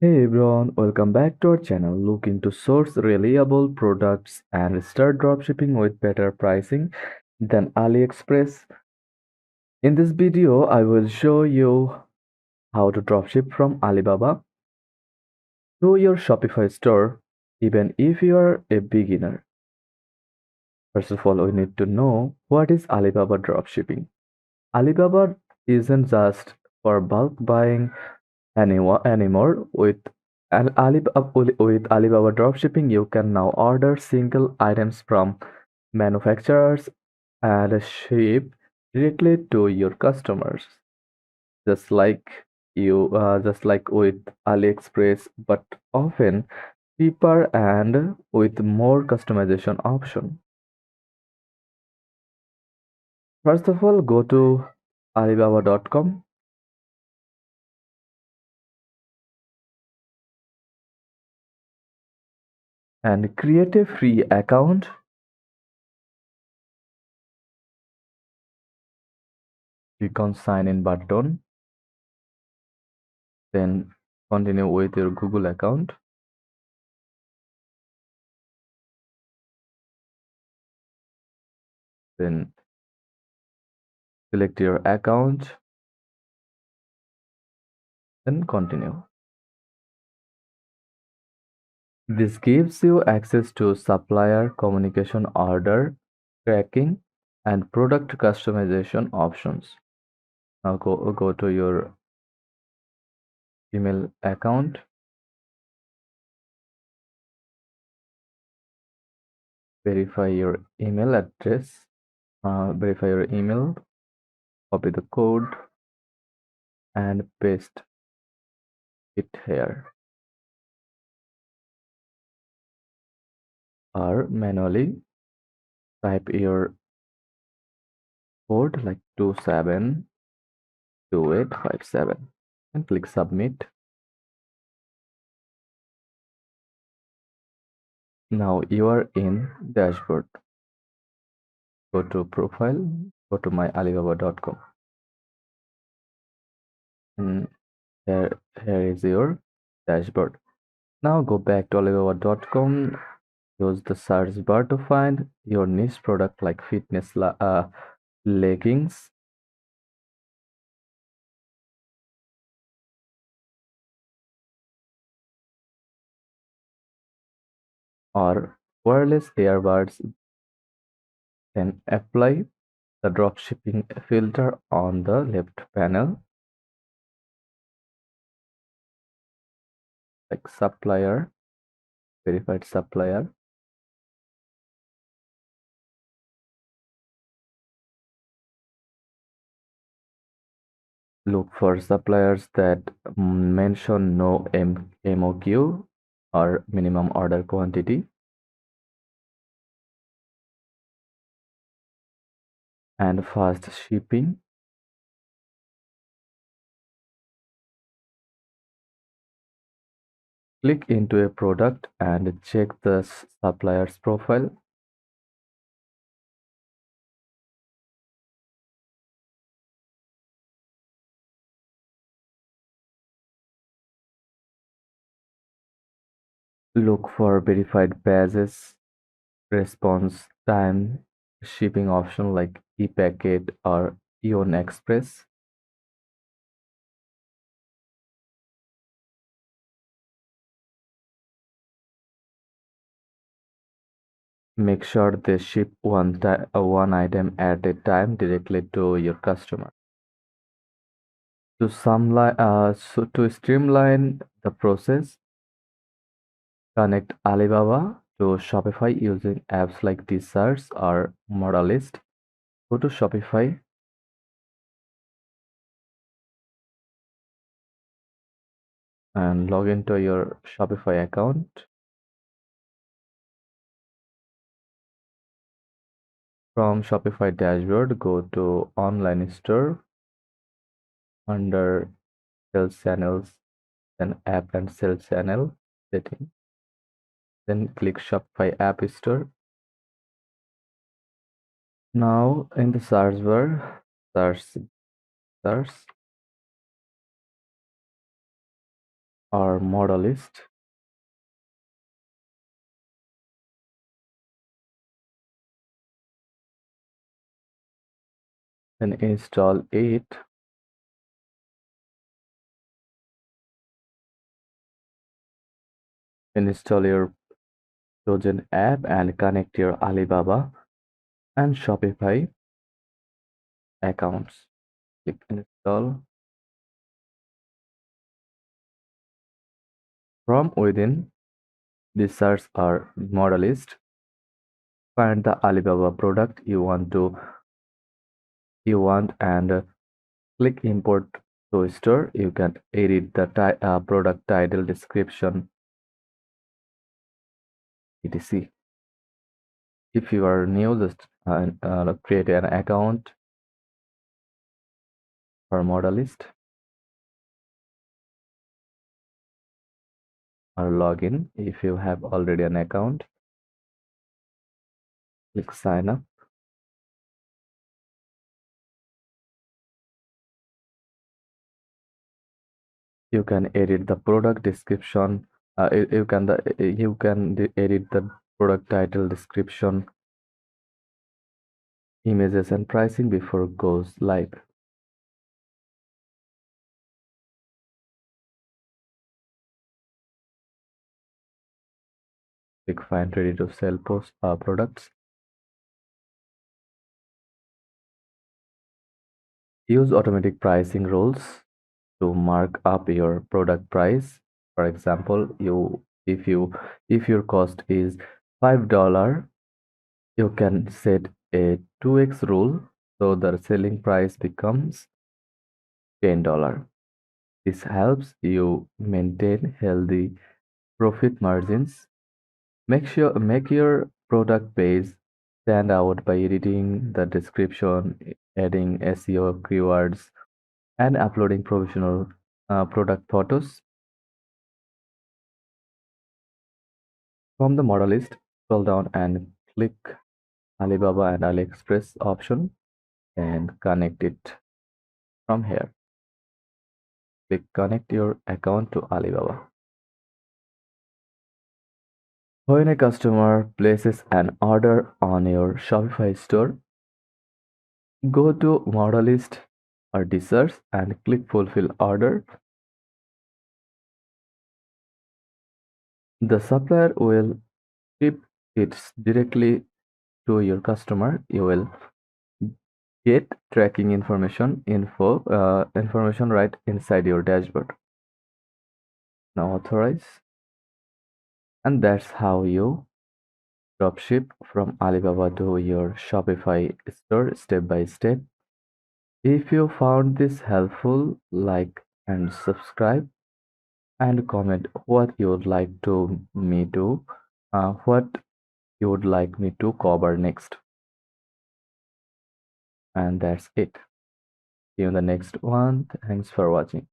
Hey everyone, welcome back to our channel looking to source reliable products and start dropshipping with better pricing than AliExpress. In this video, I will show you how to dropship from Alibaba to your Shopify store, even if you are a beginner. First of all, we need to know what is Alibaba dropshipping. Alibaba isn't just for bulk buying anymore. With Alibaba dropshipping, you can now order single items from manufacturers and ship directly to your customers, just like just like with AliExpress, but often cheaper and with more customization option. First of all, go to Alibaba.com and create a free account. Click on sign in button, then continue with your Google account. Then select your account, then continue. This gives you access to supplier communication, order tracking, and product customization options. Now go to your email account, verify your email address, verify your email, copy the code, and paste it here, or manually type your code like 272857 and click submit. Now you are in dashboard. Go to profile, go to my alibaba.com, and here is your dashboard. Now go back to alibaba.com, use the search bar to find your niche product like fitness leggings, or wireless earbuds. Then apply the dropshipping filter on the left panel, like supplier, verified supplier. Look for suppliers that mention no MOQ or minimum order quantity, and fast shipping. Click into a product and check the supplier's profile. Look for verified badges, response time, shipping option like e-packet or Eon Express. Make sure they ship one item at a time directly to your customer. To streamline the process, connect Alibaba to Shopify using apps like Desserts or Modalist. Go to Shopify and log into your Shopify account. From Shopify dashboard, go to Online Store under Sales Channels, then App and Sales Channel setting. Then click Shopify App Store. Now in the search bar, search or model list. Then install it. Install your chosen app and connect your Alibaba and Shopify accounts. Click install. From within the search or model list, find the Alibaba product you want and click import to store. You can edit the product title, description, etc. If you are new, just create an account for model list or log in. If you have already an account, click sign up. You can edit the product description. You can edit the product title, description, images, and pricing before it goes live. Click find ready to sell post products. Use automatic pricing rules to mark up your product price. For example, if your cost is $5, you can set a 2x rule so the selling price becomes $10. This helps you maintain healthy profit margins. Make your product page stand out by editing the description, adding SEO keywords, and uploading professional product photos. From the model list, scroll down and click Alibaba and AliExpress option and connect it from here. Click connect your account to Alibaba. When a customer places an order on your Shopify store, go to model list or desserts and click fulfill order. The supplier will ship it directly to your customer. You will get tracking information right inside your dashboard. Now authorize, and that's how you dropship from Alibaba to your Shopify store step by step. If you found this helpful, like and subscribe and comment what you would like me to cover next. And that's it. See you in the next one. Thanks for watching.